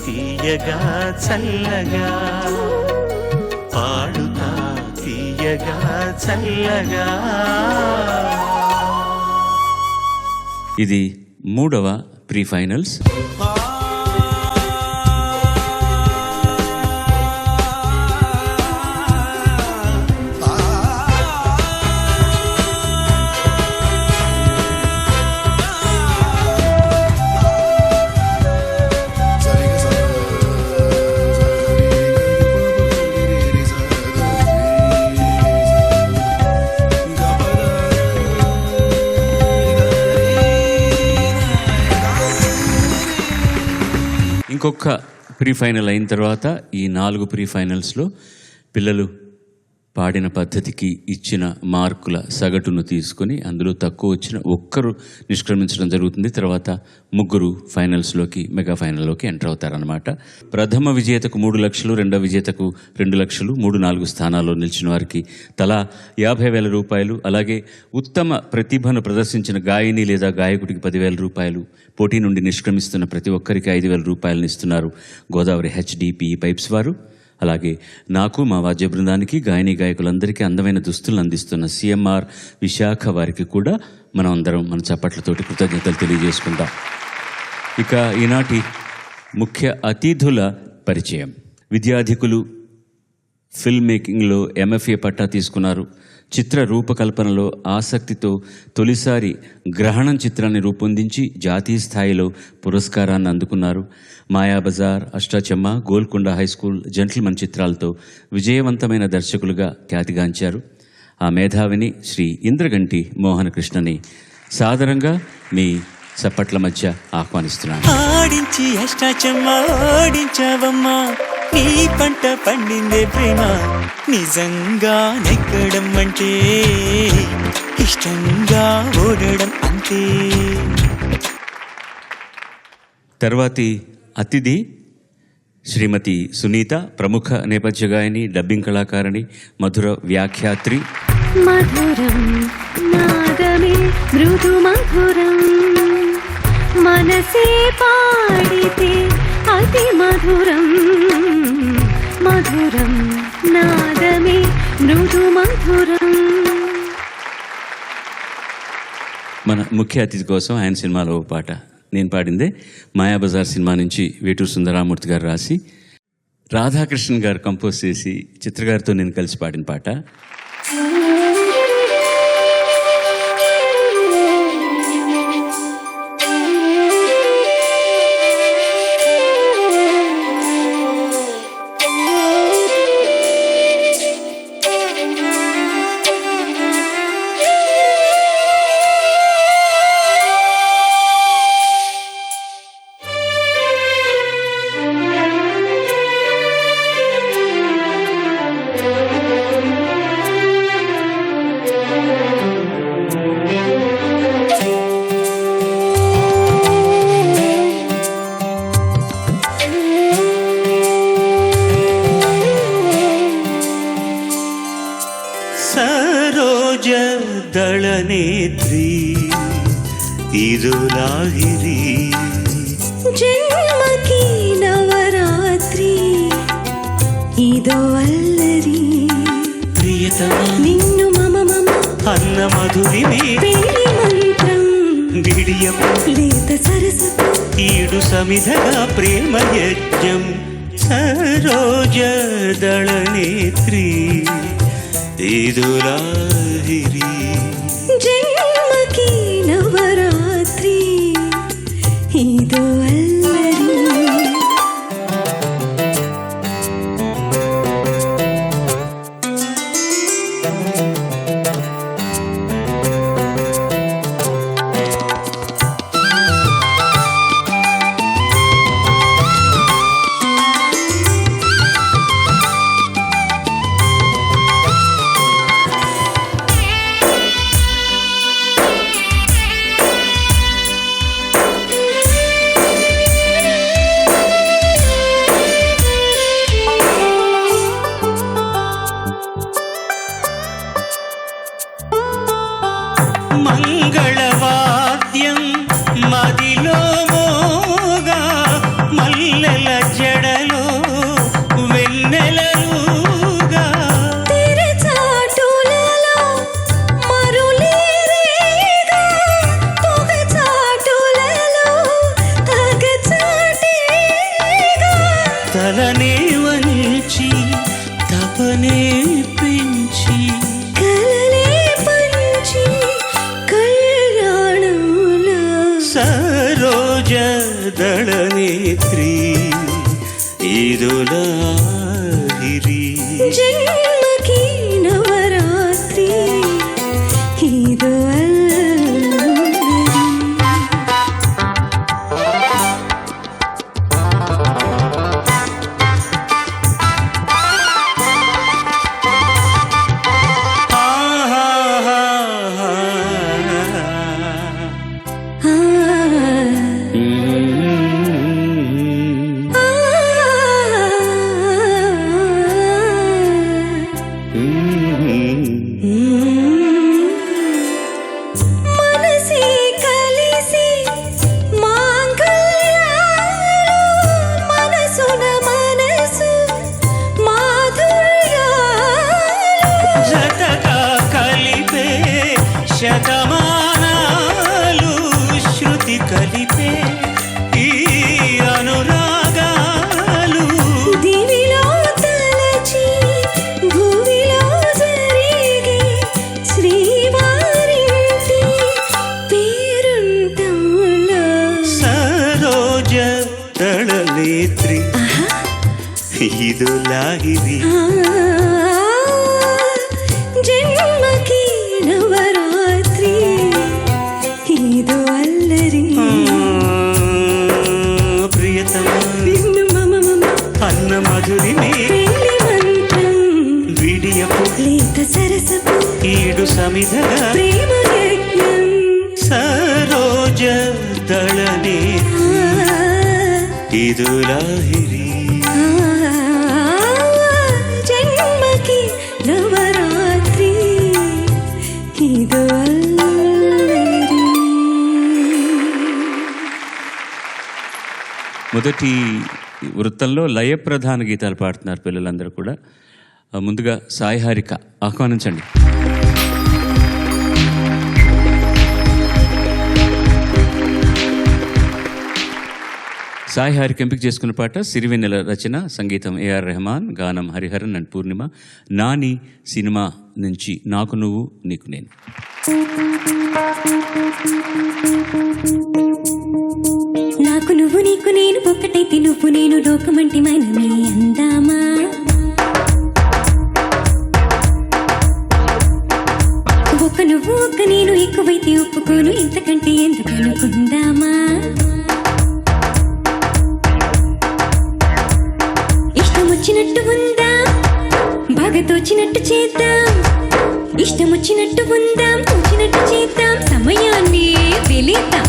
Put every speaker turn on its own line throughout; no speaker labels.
తీయగా చల్లగా, పాడుతా తీయగా చల్లగా.
ఇది 3వ ప్రీ ఫైనల్స్. ఇంకొక ప్రీ ఫైనల్ అయిన తర్వాత ఈ 4 ప్రీ ఫైనల్స్లో పిల్లలు పాడిన పద్ధతికి ఇచ్చిన మార్కుల సగటును తీసుకొని అందులో తక్కువ వచ్చిన ఒక్కరు నిష్క్రమించడం జరుగుతుంది. తర్వాత 3 ఫైనల్స్లోకి, మెగా ఫైనల్లోకి ఎంటర్ అవుతారనమాట. ప్రథమ విజేతకు 3 లక్షలు, రెండవ విజేతకు 2 లక్షలు, 3-4 స్థానాల్లో నిలిచిన వారికి తలా 50,000 రూపాయలు, అలాగే ఉత్తమ ప్రతిభను ప్రదర్శించిన గాయని లేదా గాయకుడికి 10,000 రూపాయలు, పోటీ నుండి నిష్క్రమిస్తున్న ప్రతి ఒక్కరికి 5,000 రూపాయలను ఇస్తున్నారు గోదావరి HDPE పైప్స్ వారు. అలాగే నాకు, మా వాద్య బృందానికి, గాయని గాయకులందరికీ అందమైన దుస్తులను అందిస్తున్న CMR విశాఖ వారికి కూడా మనం అందరం మన చప్పట్లతోటి కృతజ్ఞతలు తెలియజేసుకుందాం. ఇక ఈనాటి ముఖ్య అతిథుల పరిచయం. విద్యాధికులు ఫిల్మ్ మేకింగ్లో MFA పట్టా తీసుకున్నారు. చిత్ర రూపకల్పనలో ఆసక్తితో తొలిసారి గ్రహణం చిత్రాన్ని రూపొందించి జాతీయ స్థాయిలో పురస్కారాన్ని అందుకున్నారు. మాయాబజార్, అష్టాచెమ్మ, గోల్కొండ హైస్కూల్, జెంటిల్మన్ చిత్రాలతో విజయవంతమైన దర్శకులుగా ఖ్యాతిగాంచారు. ఆ మేధావిని శ్రీ ఇంద్రగంటి మోహన కృష్ణని సాదరంగా మీ చప్పట్ల మధ్య ఆహ్వానిస్తున్నాను.
ఆడించి అష్టాచెమ్మ ఓడించావమ్మా, నీ పంట పండిందే ప్రేమ, నిజంగా నెగ్గడం అంటే ఇష్టంగా ఓడడం అంతే.
తర్వాతి అతిథి శ్రీమతి సునీత, ప్రముఖ నేపథ్య గాయని, డబ్బింగ్ కళాకారిణి, మధుర వ్యాఖ్యాత్రి.
మధురం నాదమే మృదు మధురం, మనసే పాడితే అతి మధురం. మధురం నాదమే మృదు మధురం.
మన ముఖ్య అతిథి కోసం ఆయన సినిమాలో ఓ పాట నేను పాడిందే. మాయాబజార్ సినిమా నుంచి వేటూరు సుందరామూర్తి గారు రాసి, రాధాకృష్ణన్ గారు కంపోజ్ చేసి, చిత్రగారితో నేను కలిసి పాడిన పాట.
దళనేత్రి ఇరులాహిరి,
జన్మకి నవరాత్రి ఇదో అల్లరి,
ప్రియతమా
నిన్ను మమ మమ
అన్న మధురిమే,
పేరి మంత్రం
విడియం
లేత సరసపు
ఈడు సమిధగా ప్రేమ యజ్ఞం. సరోజ దళనేత్రి ఇరులాహిరి,
జన్మకి నవరాత్రి ఇదో అల్లరి.
దళనేత్రి ఈదులాహిరి
జన్మకి నవరాత్రి ఇదో అల్లరి మనసే కలిసి మాంగళ్యాలు మనసున మనసు మాధుర్యాలు
జతగా కలిపే శతమానాలు శృతి కలిపే ఈ అనురాగాలు
దివిలో తలచి భూమిలో జరిగే శ్రీవారింటి పేరుంటంలో
సరోజ దళనేత్రి ఈదులాహిరి
జన్మకి నవరాత్రి ఇదో అల్లరి
ప్రియతమ
నిన్ను మమ మమ
అన్న మధురిమే
పెళ్లి మంత్రం
విడియపు
లేత సరసపు
ఈడు సమిధగా
ప్రేమ యజ్ఞం
సరోజ దళనే ఈదులాహిరి
జన్మకి నవరాత్రి ఇదో అల్లరి
మొదటి వృత్తంలో లయప్రధాన గీతాలు పాడుతున్నారు పిల్లలందరూ కూడా. ముందుగా సాయి హారిక ఆహ్వానించండి. సాయి హారిక ఎంపిక చేసుకున్న పాట సిరివెన్నెల రచన, సంగీతం ఏఆర్ రెహమాన్, గానం Hariharan and Purnima. Nani cinema నుంచి నాకు నువ్వు నీకు నేను.
నాకు నువ్వు నీకు నేను ఒక్కటైతే నువ్వు నేను లోకమంటి మనమే అందామా ఒక నువ్వు ఒక్క నేను ఎక్కువైతే ఒప్పుకోను ఇంతకంటే ఎందుకు అనుకుందామా ఇష్టం వచ్చినట్టు ఉందా బాగా తోచినట్టు చేద్దాం ఇష్టం వచ్చినట్టు ఉందాం తోచినట్టు చేద్దాం సమయాన్ని వెళిద్దాం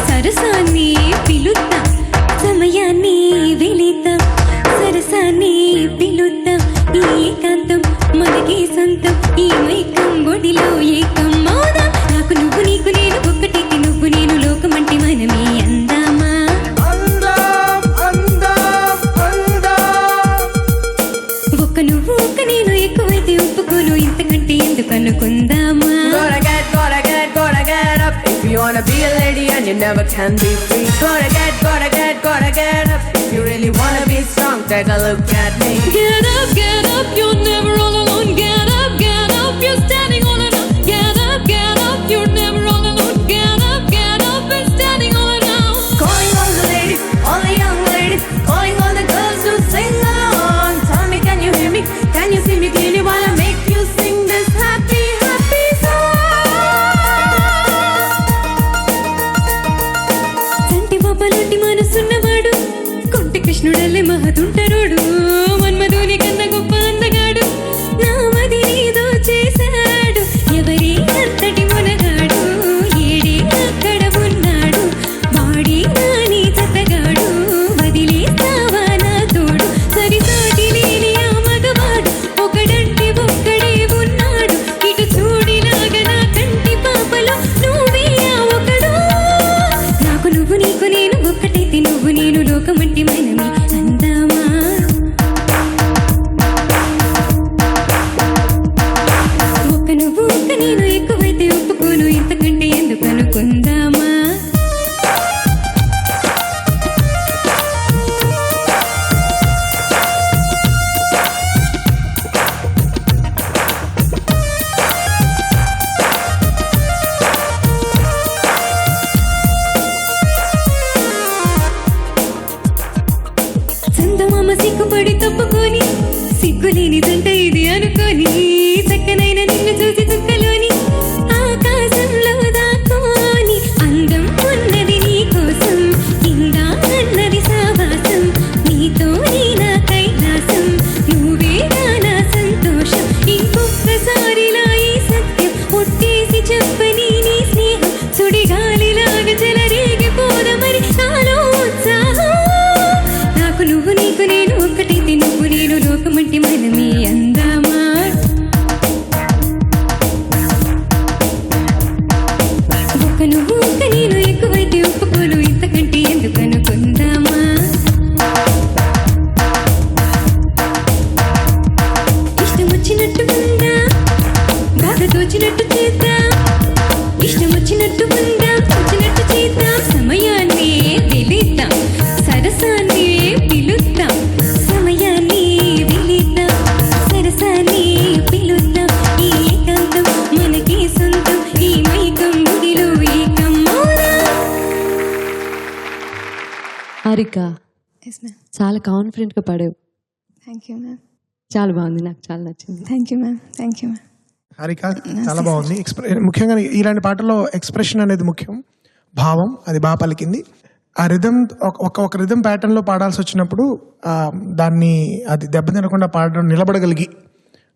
సరసాన్ని పిలుద్దాం సమయాన్ని వెళిద్దాం సరసాన్ని పిలుద్దాం ఈ ఏకాంతం మనకి సొంతం ఈ మైకం ఒడిలో ఏకం మౌనం నాకు నువ్వు నీకు నేను ఒక్కటైతే నువ్వు నేను లోకమంటే మనమే అందామా ఒక్క నువ్వు ఒక్క నేను ఎక్కువైతే ఒప్పుకోను ఇంతకంటే ఎందుకు అనుకుందామా
Gotta get up if you wanna be a lady and you never can be free. Gotta get up if you really wanna be strong. Take a look at me.
Get up, you're never all alone. Get up, you're standing all alone. Get up, you're never all alone. Get up, and standing all alone.
Calling all the ladies, all the young ladies, calling all the girls to sing along. Tell me, can you hear me? Can you see me clearly while I make you sing this happy, happy song?
సంటి పాపలాంటి మనసున్నవాడు కొంటి కృష్ణుడల్లే మహతుంటరోడు మన్మధుని కన్న గొప్ప అందగాడు నా మది నీదో చేశాడు ఎవరి అంతటి మునగాడు ఏడే అక్కడ ఉన్నాడు వాడి నాని చతగాడు వదిలేస్తావా నా తోడు సరిసాటి లేని ఆ మగవాడు ఒకడంటే ఒక్కడే ఉన్నాడు ఇటు చూడిలాగా నా కంటి పాపలో నువ్వే ఆ ఒకడు నాకు నువ్వు నీకు నేను ఒక్కటైతే నువ్వు నేను లోకమంటి మనమే అందామా ఒక్క నువ్వు ఒక్క నేను ఎక్కువైతే ఒప్పుకోను ఇంతకంటే ఎందుకు అనుకుందామా ముడి తప్పుకొని సిగ్గులేని జంట ఇది అనుకొని చక్కనైన నిన్ను చూసి చుక్కలోని ఆకాశంలో దాకోని అందం ఉన్నది నీ కోసం ఇందా అన్నది సావాసం నీతో నా కైలాసం నువ్వే నా సంతోషం ఇంకొక్కసారిలా ఈ సత్యం ఒట్టేసి చెప్పని నీ స్నేహం సుడిగాలిలాగా చెలరేగిపోదమని నాలో ఉత్సాహం నాకు నువ్వు నీకు నేను ఒక్కటైతే నువ్వు నేను లోకమంటి మనమే అందామా ఒక్క నువ్వు ఒక్క నేను ఎక్కువైతే ఒప్పుకోలు ఇంతకంటే ఎందుకు అనుకుందామా ఇష్టం వచ్చినట్టు ఉందా బాగా తోచినట్టు చేద్దాం ఇష్టం వచ్చినట్టు ఉందా తోచినట్టు చేద్దాం సమయాన్ని వెళిద్దాం సరసాన్ని పిలుద్దాం సమయాన్ని వెళిద్దాం సరసాన్ని పిలుద్దాం ఈ ఏకాంతం మనకి సొంతం ఈ మైకం గుడిలో ఏకం
హారిక
ఎస్ మ్యామ్.
చాలా కాన్ఫిడెంట్గా పాడావు.
Thank you ma'am.
చాలా బాగుంది, నాకు చాలా నచ్చింది.
Thank you ma'am. Thank you ma'am.
Harika చాలా బాగుంది. ముఖ్యంగా ఇలాంటి పాటల్లో ఎక్స్ప్రెషన్ అనేది ముఖ్యం, భావం అది బాగా పలికింది. ఆ రిథమ్ ఒక రిథమ్ ప్యాటర్న్లో పాడాల్సి వచ్చినప్పుడు దాన్ని అది దెబ్బతినకుండా పాడడం నిలబడగలిగి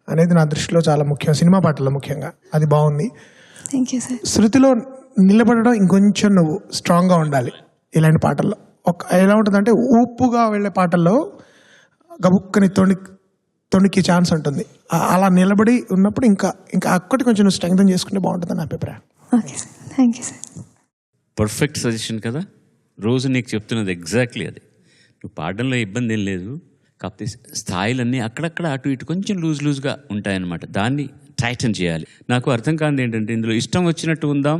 అనేది నా దృష్టిలో చాలా ముఖ్యం, సినిమా పాటల్లో ముఖ్యంగా. అది బాగుంది.
Thank you sir.
శృతిలో నిలబడడం ఇంకొంచెం నువ్వు స్ట్రాంగ్గా ఉండాలి ఇలాంటి పాటల్లో. ఎలా ఉంటుందంటే ఊపుగా వెళ్ళే పాటల్లో గబుక్కని తొణికి ఛాన్స్ ఉంటుంది. అలా నిలబడి ఉన్నప్పుడు ఇంకా అక్కడి కొంచెం నువ్వు స్ట్రెంగ్తన్ చేసుకుంటే బాగుంటుంది నా అభిప్రాయం.
Okay sir. Thank you sir.
Perfect suggestion కదా. రోజు నీకు చెప్తున్నది ఎగ్జాక్ట్లీ అది. నువ్వు పాడడంలో ఇబ్బంది ఏం లేదు, కాకపోతే స్థాయిలన్నీ అక్కడక్కడ అటు ఇటు కొంచెం లూజ్గా ఉంటాయన్నమాట. దాన్ని టైటన్ చేయాలి. నాకు అర్థం కానిది ఏంటంటే ఇందులో ఇష్టం వచ్చినట్టు ఉందాం,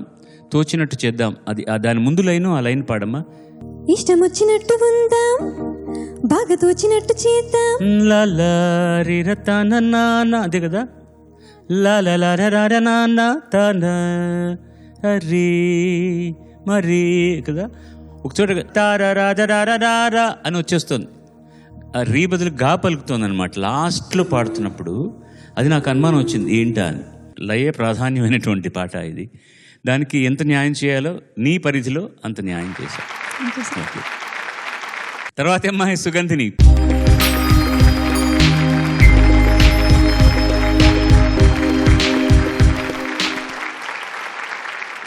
తోచినట్టు చేద్దాం, అది దాని ముందు లైను ఆ లైన్ పాడమ్మా.
ఇష్టం వచ్చినట్టు ఉందాం బాగా తోచినట్టు చేద్దాం
అదే కదా. అరే మరి కదా ఒక చోట తారా అని వచ్చేస్తుంది. ఆ రీ బదులు గా పలుకుతుంది అనమాట లాస్ట్లో పాడుతున్నప్పుడు. అది నాకు అనుమానం వచ్చింది ఏంటా అని. లయ ప్రాధాన్యమైనటువంటి పాట ఇది. దానికి ఎంత న్యాయం చేయాలో నీ పరిధిలో అంత న్యాయం చేశావు. ఓకే. తర్వాత అమ్మాయి సుగంధిని.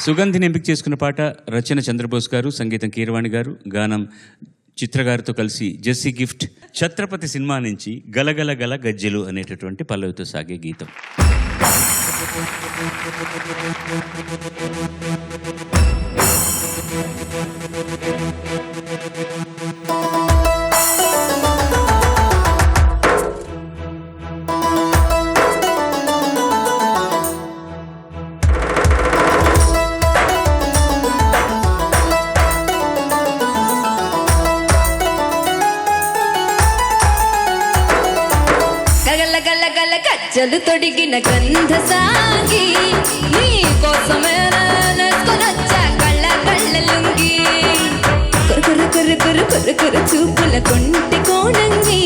సుగంధిని ఎంపిక చేసుకున్న పాట రచన చంద్రబోస్ గారు, సంగీతం కీరవాణి గారు, గానం చిత్ర గారితో కలిసి జెస్సీ గిఫ్ట్. ఛత్రపతి సినిమా నుంచి గలగల గల గజ్జెలు అనేటటువంటి పల్లవితో సాగే గీతం.
గజ్జలు తొడిగిన గంధ సాగి నీ కోసమే నేసుకొనొచ్చా కళ్ళ కళ్ళ లుంగి కొర కొర కొర కొర కొర చూపుల కొంటి కోణంగి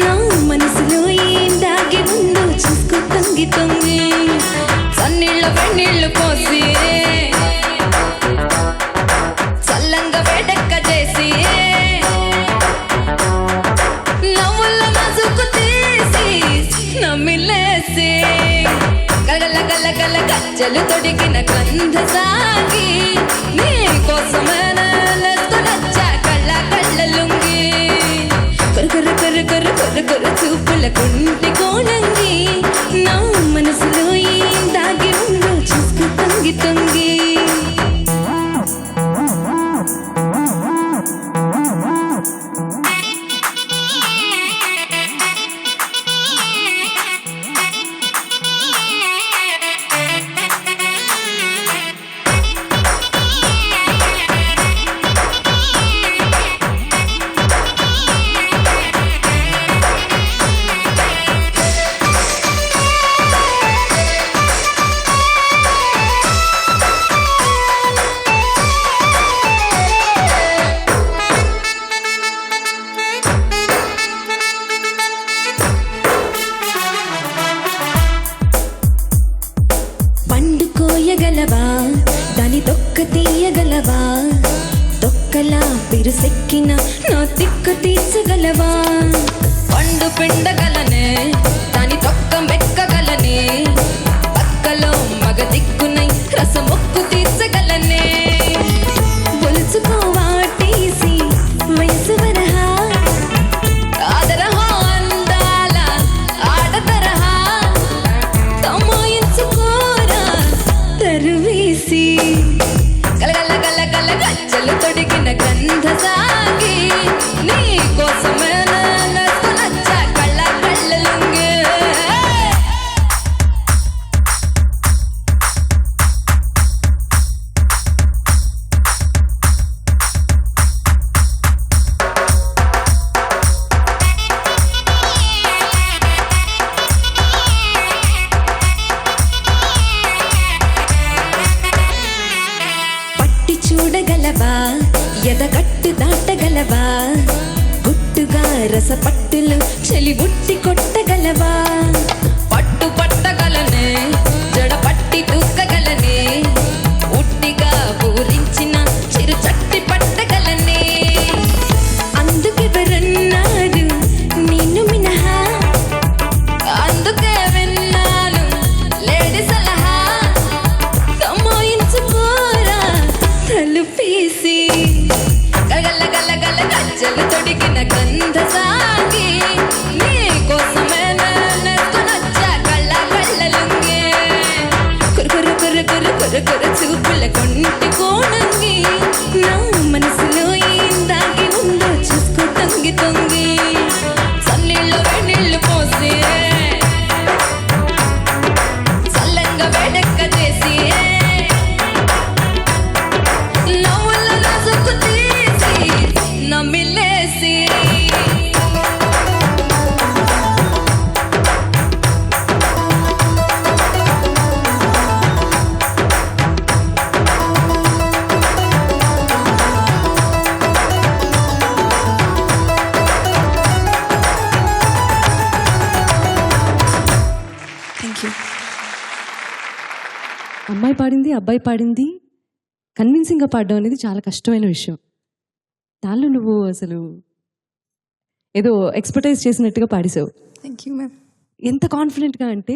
నా మనసులో ఏం దాగి ఉందో చూసుకో తొంగి తొంగి సన్నీళ్ళ వెన్నీళ్ళు పోసి చల్లంగా వేడక్క చేసి నవ్వుల మసుకు తీసి నమ్మిలేసి గల గల గల గజ్జలు తొడిగిన గంధ సాగి నీ కోసమే నేసుకొనొచ్చా కళ్ళ కళ్ళ లుంగి కొర కొర కొర కొర కొర కొర చూపుల కుంటి కోణంగి నా మనసులో ఏం దాగి ఉందో చూసుకో తొంగి తొంగి
తాకిన నా తిక్కు తీర్చగలవా పండు పిండగలనే దాని తొక్క మెక్కగలనే పక్కలో మగ దిక్కునై రసమొక్కు తీర్చగలనే ఒలుచుకోవాటేసి వయసు వరహా ఆదరహా అందాల ఆడతరహా తమాయించుకోరా తరువేసి గలగల గల గల గజ్జలు తొడిగిన గంధ సాగి నీ కోసమే నచ్చ కళ్ళ కళ్ళలుంగే పట్టి చూడగలవా ఎదగట్టు దాటగలవా గుట్టుగా రసపట్టులు చెలి బుట్టి కొట్టగలవా పట్టు పట్టగలనే జడ పట్టి దూకగలనే ఉట్టిగా ఊరించిన చిరు చట్టి పట్టగలనే అందుకెవరన్నారు నిన్ను మినహా అందుకే విన్నాను లేడి సలహా తమాయించుకోరా తలుపేసి గల గల గల గజ్జలు తొడిగిన గంధ సాగి నీ కోసమే నచ్చ కళ్ళ కళ్ళలుంగే కురు కురు కురు కురు కురు చూపుల కొంటి కోణంగి నా మనసులో ఏం దాగి ఉందో చూసుకో తొంగి తొంగి సన్నీళ్ళు వేణీళ్ళు పోసి చల్లంగా వేడెక్క చేసి నవ్వుల నసుకు తీసి నమిలేసి
థ్యాంక్ యూ.
అమ్మాయి పాడింది అబ్బాయి పాడింది కన్విన్సింగ్గా పాడడం అనేది చాలా కష్టమైన విషయం. దానిలో నువ్వు అసలు ఏదో ఎక్స్పర్టైజ్ చేసినట్టుగా పాడేసావు.
Thank you ma'am.
ఎంత కాన్ఫిడెంట్గా అంటే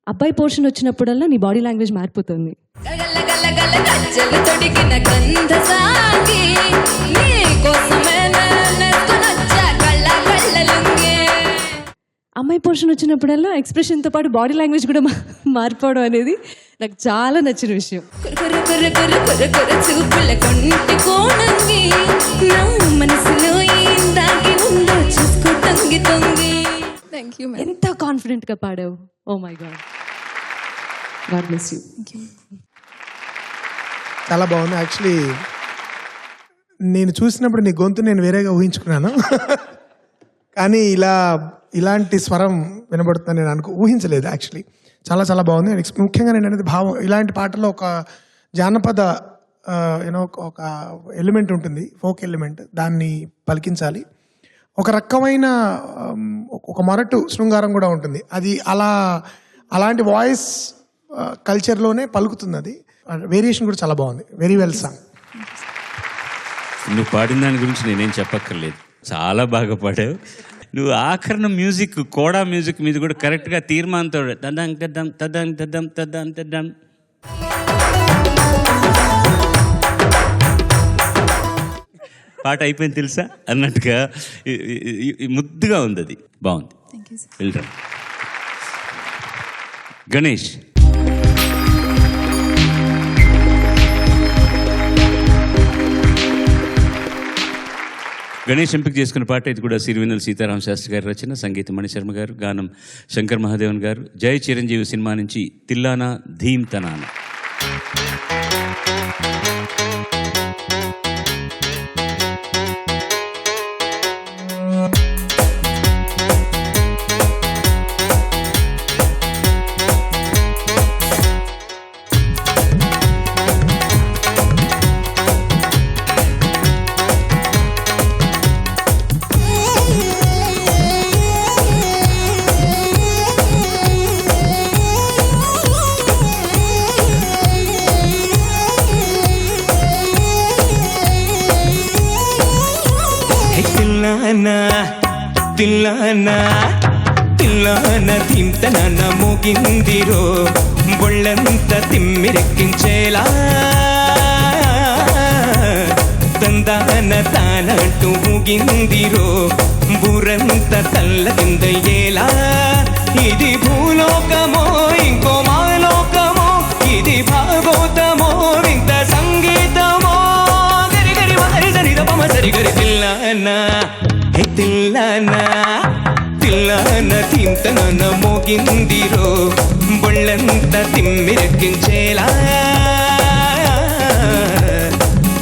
అబ్బాయి పోర్షన్ వచ్చినప్పుడల్లా నీ బాడీ లాంగ్వేజ్ మారిపోతుంది.
గల గల గల గజ్జలు తొడిగిన గంధ సాగి నీ కోసమే నచ్చ కళ్ళ కళ్ళలుంగే
అమ్మాయి పోర్షన్ వచ్చినప్పుడల్లా ఎక్స్ప్రెషన్తో పాటు బాడీ లాంగ్వేజ్ కూడా మారిపోవడం అనేది నాకు చాలా నచ్చిన విషయం.
కురు కురు కురు కురు కురు చూపుల కొంటి కోణంగి నా మనసులో ఏం దాగి ఉందో చూసుకో తొంగి తొంగి
థ్యాంక్ యూ మ్యామ్.
ఎంత కాన్ఫిడెంట్గా పాడావు. Oh my God, God bless you.
Thank you.
చాలా బాగుంది. యాక్చువల్లీ నేను చూసినప్పుడు నీ గొంతు నేను వేరేగా ఊహించుకున్నాను. కానీ ఇలాంటి స్వరం వినబడుతుందని నేను ఊహించలేదు యాక్చువల్లీ. చాలా చాలా బాగుంది. ముఖ్యంగా నేను అనేది భావం. ఇలాంటి పాటల్లో ఒక జానపద ఒక ఎలిమెంట్ ఉంటుంది, ఫోక్ ఎలిమెంట్, దాన్ని పలికించాలి. ఒక రకమైన ఒక మొరటు శృంగారం కూడా ఉంటుంది. అది అలాంటి వాయిస్ కల్చర్లోనే పలుకుతుంది. అది వేరియేషన్ కూడా చాలా బాగుంది. Very well song.
నువ్వు పాడిన దాని గురించి నేనేం చెప్పక్కర్లేదు, చాలా బాగా పాడావు. నువ్వు ఆఖరణ మ్యూజిక్, కోడా మ్యూజిక్ మీద కూడా కరెక్ట్గా తీర్మానంతో తదం తదం తదం తదం తదం తదం పాట అయిపోయింది తెలుసా అన్నట్టుగా ముద్దుగా ఉంది. అది బాగుంది.
Thank you sir.
వెళ్ళరా గణేష్. గణేష్ ఎంపిక చేసుకున్న పాట ఇది కూడా సిరివెన్నెల సీతారామ శాస్త్రి గారి రచన, సంగీతం మణిశర్మ గారు, గానం శంకర్ మహాదేవన్ గారు. జై చిరంజీవి సినిమా నుంచి తిల్లానా ధీమ్ తనానా.
తిల్లానా తిల్లానా తిల్లాన తింతన మోగిందిరో బొళ్ళంత తిమ్మిరెక్కించేలా తందాన తానంటూ ఊగిందిరో బూరంత తల్ల కిందయ్యేలా ఇది భూలోకమో ఇంకో మాలోకమో ఇది భాగోతమో వింత సంగీతమో గరి గరి వారి సరి దపమ సరి గరి తిల్లానా హే తిల్లానా తిల్లాన తింతన మోగిందిరో బొళ్ళంత తిమ్మిరెక్కించేలా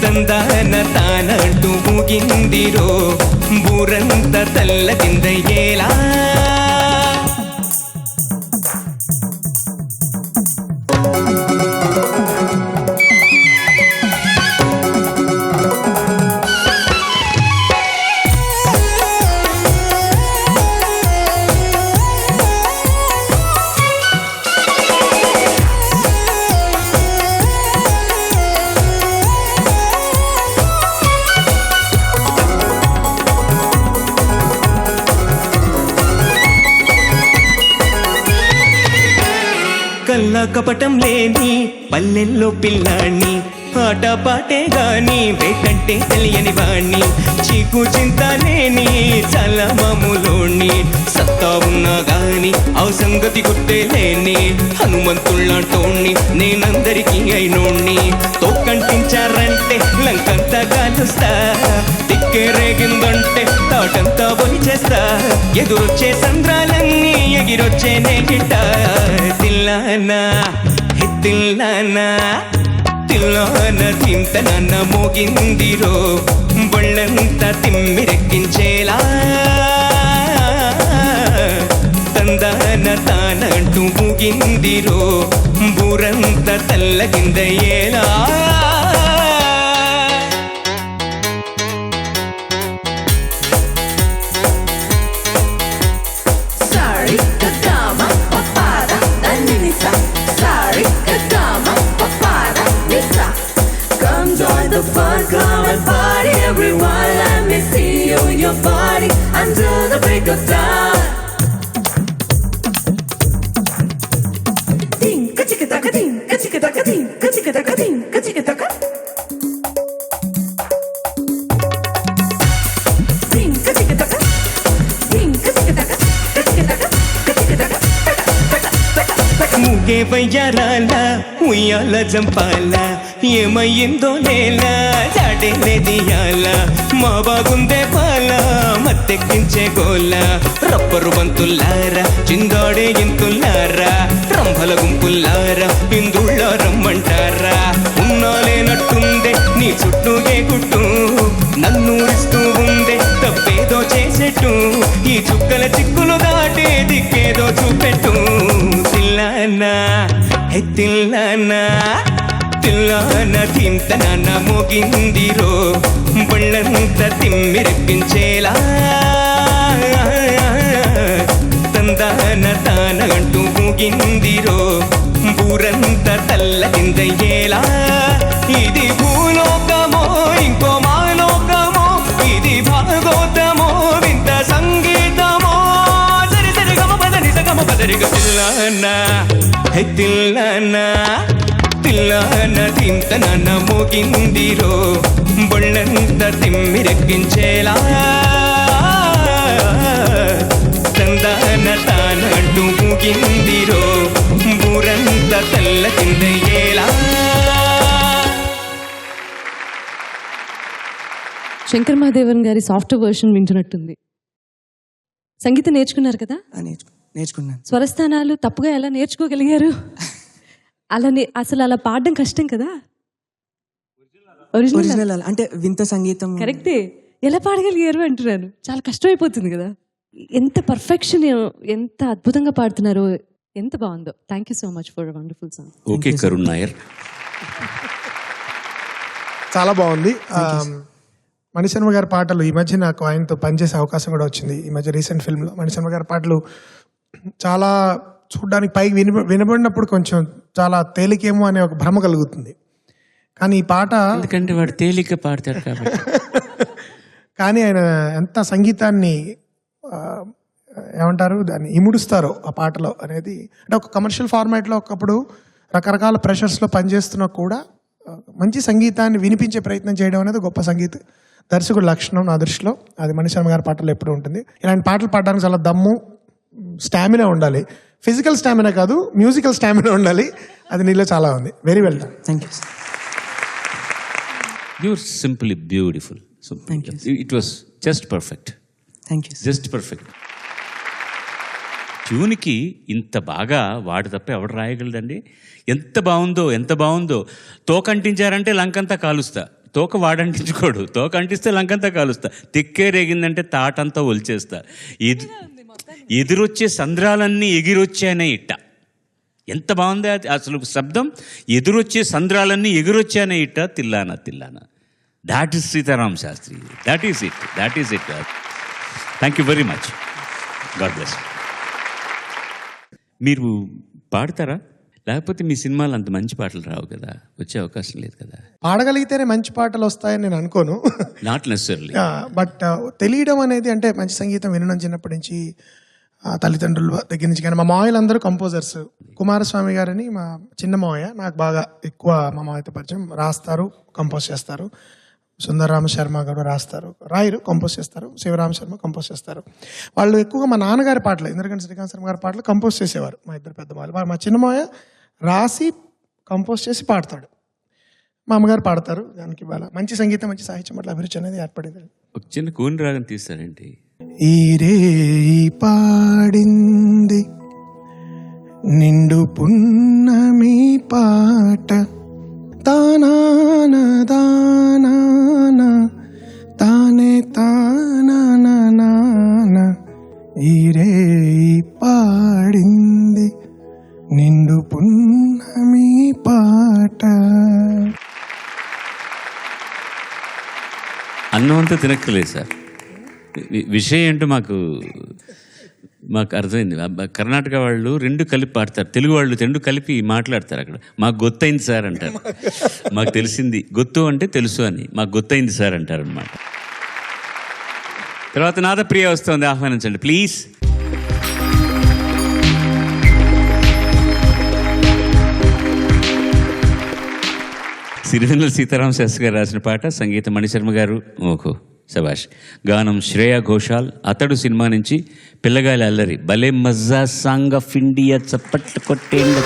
తందాన తానంటూ ఊగిందిరో బూరంత తల్ల కిందయ్యేలా కల్లా కపటం లేని పల్లెల్లో పిల్లాణ్ణి ఆట పాటే గాని వేటంటే తెలియని వాణ్ణి చీకు చింత లేని చాలా మామూలోని సత్తా ఉన్నా గాని ఆ సంగతి గుర్తే లేని హనుమంతుళ్ళాటోణ్ణి నేనందరికీ అయినోణ్ణి తోకంటించారంటే లంకంతా కాలుస్తా తిక్కే రేగిందంటే తాటంతా చేస్తా ఎదురొచ్చే సంద్రాలన్నీ ఎగిరొచ్చే నేగిట తిల్లానా హే తిల్లానా తిల్లాన తింతన మోగిందిరో బొళ్ళంత తిమ్మిరెక్కించేలా తందాన తానంటూ ఊగిందిరో బూరంత తల్ల కిందయ్యేలా
Sorry, Kagama, Papada, Danisa. Sorry, Kagama, Papada, Nisa. Come join the fun, come and party, everyone. Let me see you, your body, until the break of dawn. Ding, ka-chicka-taka, ding, ka-chicka-taka, ding, ka-chicka-taka, ding, ka-chicka-taka. Ding, ka-chicka-taka, ding, ka-chicka-taka, ka-chicka-taka, ka-chicka-taka, taka-taka.
ముగే వయ్యారాల ఉయ్యాల జంపాల ఏమయ్యిందో నేల జాడేలేదియాల మా బాగుందే పాల మత్తెక్కించే గోల rubber బంతుల్లారా చిందాడే ఇంతుల్లారా రంభల గుంపుల్లారా ఇందుళ్ళ రమ్మంటారా ఉన్నాలేనట్టుందే నీ చుట్టూ ఏ గుట్టు నన్నూరిస్తూ ఉందే తప్పేదో చేసేట్టు ఈ చుక్కల చిక్కులు దాటే దిక్కేదో చూపెట్టు తిల్లానా హే తిల్లానా తిల్లాన తింతన మోగిందిరో బళ్ళంత తిమ్మిరెక్కించేలా తందాన తానంటూ ఊగిందిరో బూరంత తల్ల కిందయ్యేలా ఇది భూలోకమో ఇంకో మాలోకమో ఇది భాగోతమో వింత సంగీతమో సరి సరి గమ పదని సగమ పదరిగ తిల్లానా హే తిల్లానా తిల్లాన తింతన మోగిందిరో బొళ్ళంత తిమ్మిరెక్కించేలా తందాన తానంటూ ఊగిందిరో బూరంత తల్ల కిందయ్యేలా
శంకర్ మహాదేవన్ గారి సాఫ్ట్ వర్షన్ వింటున్నట్టుంది. సంగీతం నేర్చుకున్నారు కదా,
నేర్చుకున్నాను.
స్వరస్థానాలు తప్పుగా ఎలా నేర్చుకోగలిగారు? అసలు అలా పాడడం కష్టం కదా.
ఒరిజినల్ అంటే వింత సంగీతం
కరెక్టే, ఎలా పాడగలిగారు అంటున్నాను. చాలా కష్టమైపోతుంది కదా. ఎంత పర్ఫెక్షన్, ఎంత అద్భుతంగా పాడుతున్నారో, ఎంత బాగుందో. Thank you so much for wonderful song.
Okay Karun Nair.
చాలా బాగుంది. మణిశర్మ గారి పాటలు ఈ మధ్య నాకు ఆయనతో పనిచేసే అవకాశం కూడా వచ్చింది. ఈ మధ్య రీసెంట్ ఫిల్మ్లో మణిశర్మ గారి పాటలు చాలా చూడ్డానికి పైకి వినబడినప్పుడు కొంచెం చాలా తేలికేమో అనే ఒక భ్రమ కలుగుతుంది. కానీ ఈ పాట
ఎందుకంటే వాడు తేలిక పాడతాడు కాబట్టి.
కానీ ఆయన ఎంత సంగీతాన్ని ఆ, ఏమంటారు దాన్ని ఇముడుస్తారో ఆ పాటలో అనేది. అంటే ఒక కమర్షియల్ ఫార్మాట్లో ఒకప్పుడు రకరకాల ప్రెషర్స్లో పనిచేస్తున్నా కూడా మంచి సంగీతాన్ని వినిపించే ప్రయత్నం చేయడం అనేది గొప్ప సంగీత దర్శకుడు లక్షణం నా దృష్టిలో. అది మణిశర్మ గారి పాటల్లో ఎప్పుడూ ఉంటుంది. ఇలాంటి పాటలు పాడడానికి చాలా దమ్ము, స్టామినా ఉండాలి. ఫిజికల్ స్టామినా కాదు, మ్యూజికల్ స్టామినా ఉండాలి. అది నీలో చాలా ఉంది. Very well done.
Thank you sir.
You're simply beautiful.
Thank you.
It was just perfect.
Thank you sir.
Just perfect. ట్యూన్కి ఇంత బాగా వాడు తప్ప ఎవడు రాయగలడండి? ఎంత బాగుందో, ఎంత బాగుందో. తోక అంటించారంటే లంకంతా కాలుస్తా, తోక వాడంటించుకోడు. తోక అంటిస్తే లంకంతా కాలుస్తా. తిక్కే రేగిందంటే తాటంతా ఒలిచేస్తా. ఎదురొచ్చే సంద్రాలన్నీ ఎగిరొచ్చానే ఇట్ట. ఎంత బాగుంది అసలు శబ్దం. ఎదురొచ్చే సంద్రాలన్నీ ఎగిరొచ్చానే ఇట్ట, తిల్లానా తిల్లానా. That is Sitaram Sastri. That is it. That is it. Thank you very much. God bless. మీరు పాడతారా? లేకపోతే మీ సినిమాలు అంత మంచి పాటలు రావు కదా, వచ్చే అవకాశం లేదు కదా?
పాడగలిగితేనే మంచి పాటలు వస్తాయని నేను అనుకోను.
Not necessarily.
బట్ తెలియడం అనేది, అంటే మంచి సంగీతం వినడం చిన్నప్పటి నుంచి తల్లిదండ్రుల దగ్గర నుంచి. కానీ మా మావయ్యలందరూ కంపోజర్స్. కుమారస్వామి గారని మా చిన్న మావయ్య, నాకు బాగా ఎక్కువ మా మావయ్యతో పరిచయం. రాస్తారు, కంపోజ్ చేస్తారు. సుందరరామ శర్మ గారు రాయరు, కంపోజ్ చేస్తారు. శివరామ శర్మ కంపోజ్ చేస్తారు. వాళ్ళు ఎక్కువగా మా నాన్నగారి పాటలు, ఇంద్రగంటి శ్రీకాంత్ శర్మ గారి పాటలు కంపోజ్ చేసేవారు. మా ఇద్దరు పెద్ద వాళ్ళు. మా చిన్నమాయ రాసి కంపోజ్ చేసి పాడతాడు, మా అమ్మగారు పాడతారు. దానికి బాగా మంచి సంగీతం, మంచి సాహిత్యం పట్ల అభిరుచి అనేది ఏర్పడింది.
ఒక చిన్న కూని రాగం తీస్తారేంటి?
ఈ రే పాడింది నిండు పున్నమి పాట, తానాన దానాన తానే తానాన, ఈ రే పాడింది నిండు పున్నమి పాట.
అన్నం అంతా తినక్కర్లేదు సార్. విషయం ఏంటో మాకు అర్థమైంది. కర్ణాటక వాళ్ళు రెండు కలిపి పాడతారు, తెలుగు వాళ్ళు రెండు కలిపి మాట్లాడతారు. అక్కడ మాకు గొత్తైంది సార్ అంటారు. మాకు తెలిసింది, గొత్తు అంటే తెలుసు అని, మాకు గొత్తైంది సార్ అంటారు అనమాట. తర్వాత నాదప్రియ వస్తుంది, ఆహ్వానించండి ప్లీజ్. సిరివెన్నెల సీతారామ శాస్త్రి గారు రాసిన పాట, సంగీతం మణిశర్మ గారు. ఓహో శభాష్. గానం శ్రేయా ఘోషాల్. అతడు సినిమా నుంచి పిల్లగాలి అల్లరి. భలే మజా సాంగ్ ఆఫ్ ఇండియా. చప్పట్లు కొట్టేండి.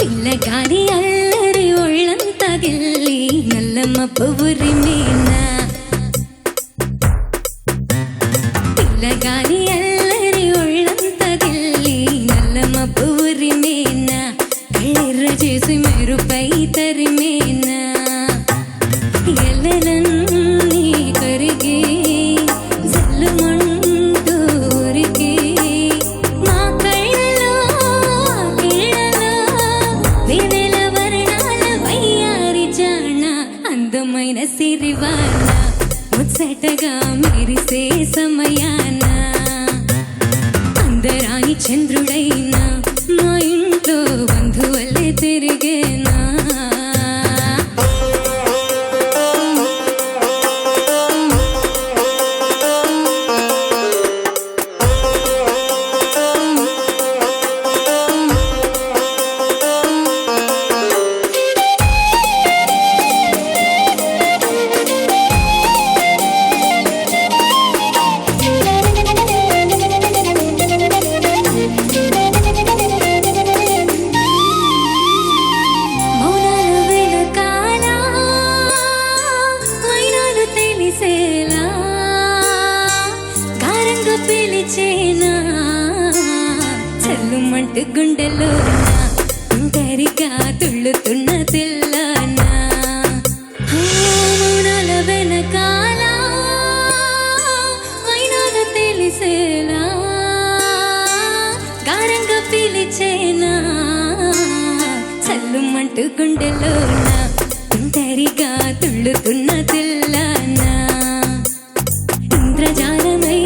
పిల్లగాలి అల్లరి ఒళ్ళంతా గిల్లి నల్లమ్మ పువ్వురి మీనా. పిల్లగాలి అల్లరి ఒళ్ళంతా గిల్లి నల్లమ్మ పువ్వురి మీనా. కళ్ళెర్ర చేసి మెరుపై తరిమేనా. ఎల్లలన్నీ కరిగి జల్లుమంటూ ఊరికి మా కళ్ళలో కిళ్ళలో వెన్నెల వర్ణాల వయ్యారి జాణ. అందమైన సిరివాన ముచ్చటగా మెరిసే సమయాన. అందరాని చంద్రుడైనా మా ఇంట్లో బంధువులే తిరిగేనా. అంటూ గుండెలోన ఒంటరిగా తుళ్ళుతున్న తెల్లానా ఇంద్రజాలమై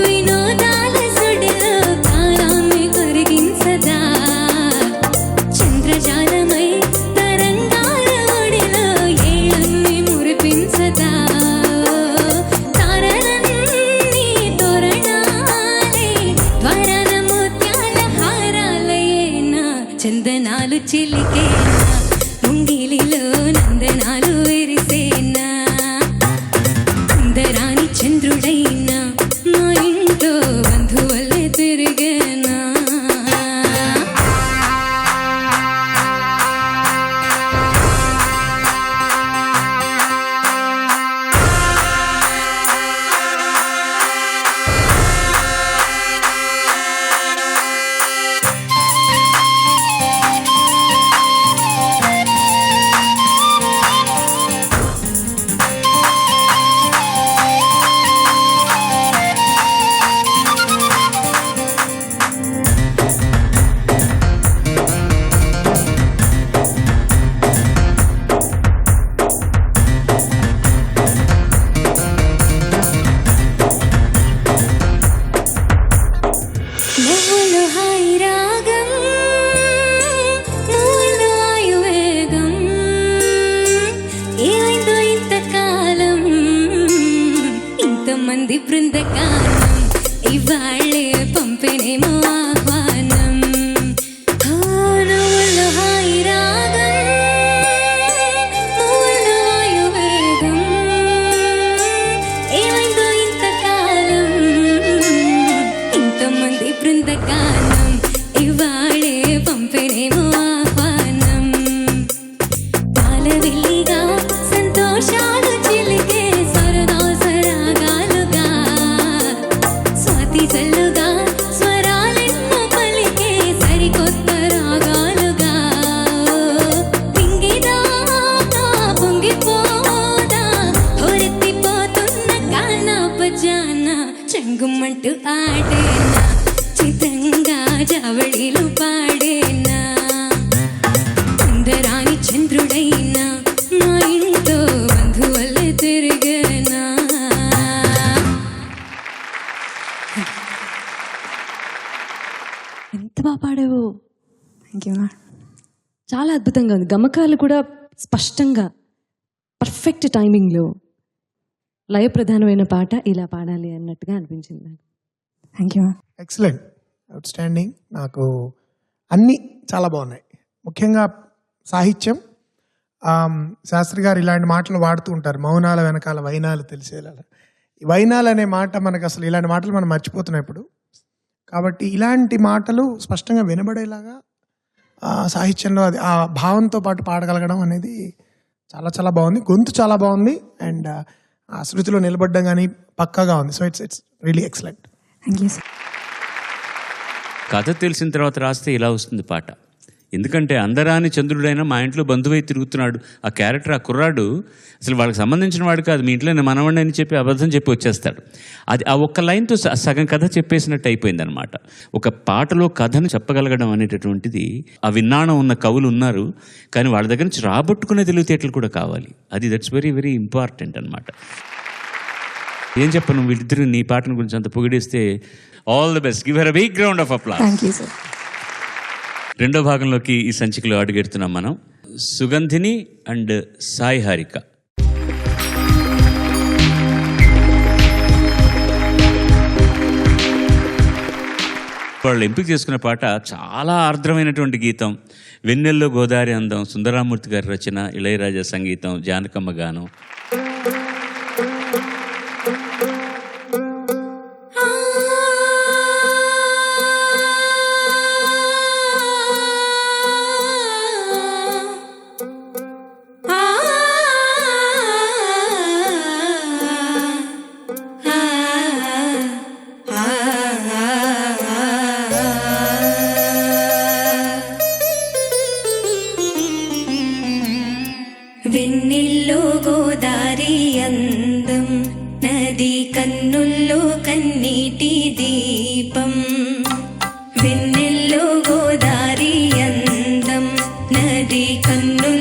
వినోదాల సుడిలో కాలాన్ని కరిగించదా చంద్రజాలమై తరంగాల ఒడిలో ఏళ్ళన్ని మురిపించదా తారలన్నీ తోరణాలే త్వరణ ముత్యాల హారాలయేనా చందనాలు చిలికేనా ముంగిలిలో నందనాలు విరిసేనా అందరాని చంద్రుడైనా నా ఇంట్లో బంధువల్లే తిరిగేనా నవ్వులు హాయి రాగం నువ్వులు ఆయువేగం ఏమైందో ఇంతకాలం ఇంతమంది బృందగానం ఇవాళ్ళే పంపినేమో ఆహ్వానం నువ్వులు హాయి రాగం నువ్వులు ఆయువేగం ఏమైందో ఇంతకాలం ఇంతమంది బృందగానం ఇవాళే పంపినేమో ఆహ్వానం పాలవెల్లిగా సంతోషాలు చిలికే సరదా సరాగాలుగా స్వాతి జల్లుగా స్వరాలెన్నో పలికే సరికొత్త రాగాలుగా పింగిదాకా పొంగిపోదా హోరెత్తిపోతున్న గానా బజానా చెంగుమంటూ ఆడేనా చితంగా జావళీలు పాడేనా అందరాని చంద్రుడైనా నా ఇంట్లో బంధువల్లే తిరిగేనా
ఎంత బాగా పాడావు.
Thank you ma'am.
చాలా అద్భుతంగా ఉంది. గమకాలు కూడా స్పష్టంగా పర్ఫెక్ట్ టైమింగ్లో లయప్రధానమైన పాట ఇలా పాడాలి అన్నట్టుగా అనిపించింది నాకు.
Thank you ma'am.
Excellent, out standing. నాకు అన్నీ చాలా బాగున్నాయి. ముఖ్యంగా సాహిత్యం. శాస్త్రి గారు ఇలాంటి మాటలు వాడుతూ ఉంటారు, మౌనాల వెనకాల వైనాలు తెలిసేలా. ఈ వైనాలు అనే మాట మనకు అసలు ఇలాంటి మాటలు మనం మర్చిపోతున్నాం ఇప్పుడు. కాబట్టి ఇలాంటి మాటలు స్పష్టంగా వినబడేలాగా సాహిత్యంలో అది ఆ భావంతో పాటు పాడగలగడం అనేది చాలా చాలా బాగుంది. గొంతు చాలా బాగుంది అండ్ ఆ శృతిలో నిలబడ్డం కానీ పక్కాగా ఉంది. So it's really excellent.
Thank you sir.
కథ తెలిసిన తర్వాత రాస్తే ఇలా వస్తుంది పాట. ఎందుకంటే అందరాని చంద్రుడైనా మా ఇంట్లో బంధువై తిరుగుతున్నాడు. ఆ క్యారెక్టర్, ఆ కుర్రాడు అసలు వాళ్ళకి సంబంధించిన వాడు కాదు, మీ ఇంట్లో నేను మనవాడిని అని చెప్పి అబద్ధం చెప్పి వచ్చేస్తాడు. అది ఆ ఒక్క లైన్తో సగం కథ చెప్పేసినట్టు అయిపోయింది అనమాట. ఒక పాటలో కథను చెప్పగలగడం అనేటటువంటిది, ఆ విన్నాణం ఉన్న కవులు ఉన్నారు, కానీ వాళ్ళ దగ్గర నుంచి రాబట్టుకునే తెలివితేటలు కూడా కావాలి. అది దట్స్ వెరీ వెరీ ఇంపార్టెంట్ అనమాట. ఏం చెప్పను, వీళ్ళిద్దరు నీ పాటను గురించి అంత పొగిడేస్తే all the best. Give her a big round of applause.
Thank you sir.
రెండో భాగంలోకి ఈ సంచికలో అడుగెడుతున్నాం మనం. సుగంధిని అండ్ సాయి హారిక. వాళ్ళు ఎంపిక చేసుకున్న పాట చాలా ఆర్ద్రమైనటువంటి గీతం. వెన్నెల్లో గోదావరి అందం, సుందరామూర్తి గారి రచన, ఇళయరాజా సంగీతం, జానకమ్మ గానం.
వెన్నెల్లో గోదారి అందం, నది కన్నుల్లో కన్నీటి దీపం. వెన్నెల్లో గోదారి అందం, నది కన్ను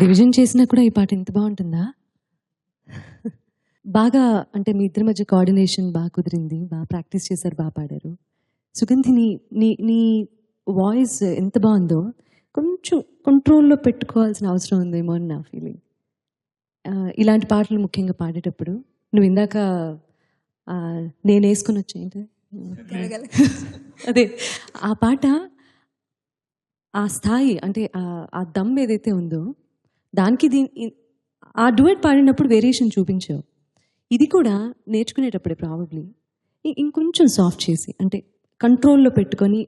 డివిజన్ చేసినా కూడా ఈ పాట ఇంత బాగుంటుందా? బాగా అంటే మీ ఇద్దరి మధ్య కోఆర్డినేషన్ బాగా కుదిరింది, బాగా ప్రాక్టీస్ చేశారు, బాగా పాడారు. సుగంధిని నీ వాయిస్ ఎంత బాగుందో కొంచెం కంట్రోల్లో పెట్టుకోవాల్సిన అవసరం ఉందేమో అని నా ఫీలింగ్. ఇలాంటి పాటలు ముఖ్యంగా పాడేటప్పుడు నువ్వు ఇందాక నేను వేసుకుని వచ్చేంటి అదే ఆ పాట ఆ స్థాయి అంటే ఆ దమ్ ఏదైతే ఉందో దానికి ఆ డ్యూయట్ పాడినప్పుడు వేరియేషన్ చూపించావు. ఇది కూడా నేర్చుకునేటప్పుడే ప్రాబబ్లీ ఇంకొంచెం సాఫ్ట్ చేసి అంటే కంట్రోల్లో పెట్టుకొని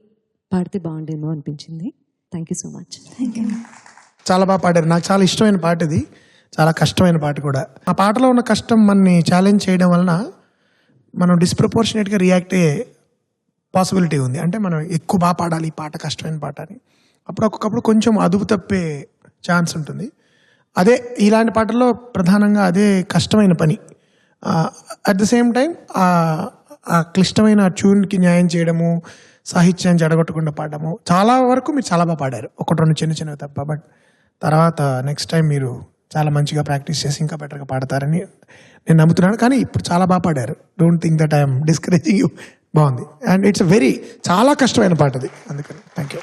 పాడితే బాగుండేమో అనిపించింది. Thank you so much.
చాలా బాగా పాడారు. నాకు చాలా ఇష్టమైన పాట ఇది, చాలా కష్టమైన పాట కూడా. ఆ పాటలో ఉన్న కష్టం మనని ఛాలెంజ్ చేయడం వలన మనం డిస్ప్రపోర్షనేట్గా రియాక్ట్ అయ్యే పాసిబిలిటీ ఉంది. అంటే మనం ఎక్కువ బాగా పాడాలి ఈ పాట, కష్టమైన పాట అని. అప్పుడు ఒక్కొక్కప్పుడు కొంచెం అదుపు తప్పే ఛాన్స్ ఉంటుంది. అదే ఇలాంటి పాటల్లో ప్రధానంగా అదే కష్టమైన పని. అట్ ద సేమ్ టైం ఆ క్లిష్టమైన ట్యూన్కి న్యాయం చేయడము, సాహిత్యాన్ని జడగొట్టకుండా పాడము, చాలా వరకు మీరు చాలా బాగా పాడారు. ఒకటి రెండు చిన్న చిన్నవి తప్ప. బట్ తర్వాత నెక్స్ట్ టైం మీరు చాలా మంచిగా ప్రాక్టీస్ చేసి ఇంకా బెటర్గా పాడతారని నేను నమ్ముతున్నాను. కానీ ఇప్పుడు చాలా బాగా పాడారు. Don't think that I'm discouraging you. బాగుంది. అండ్ ఇట్స్ చాలా కష్టమైన పాట అది. అందుకని థ్యాంక్ యూ.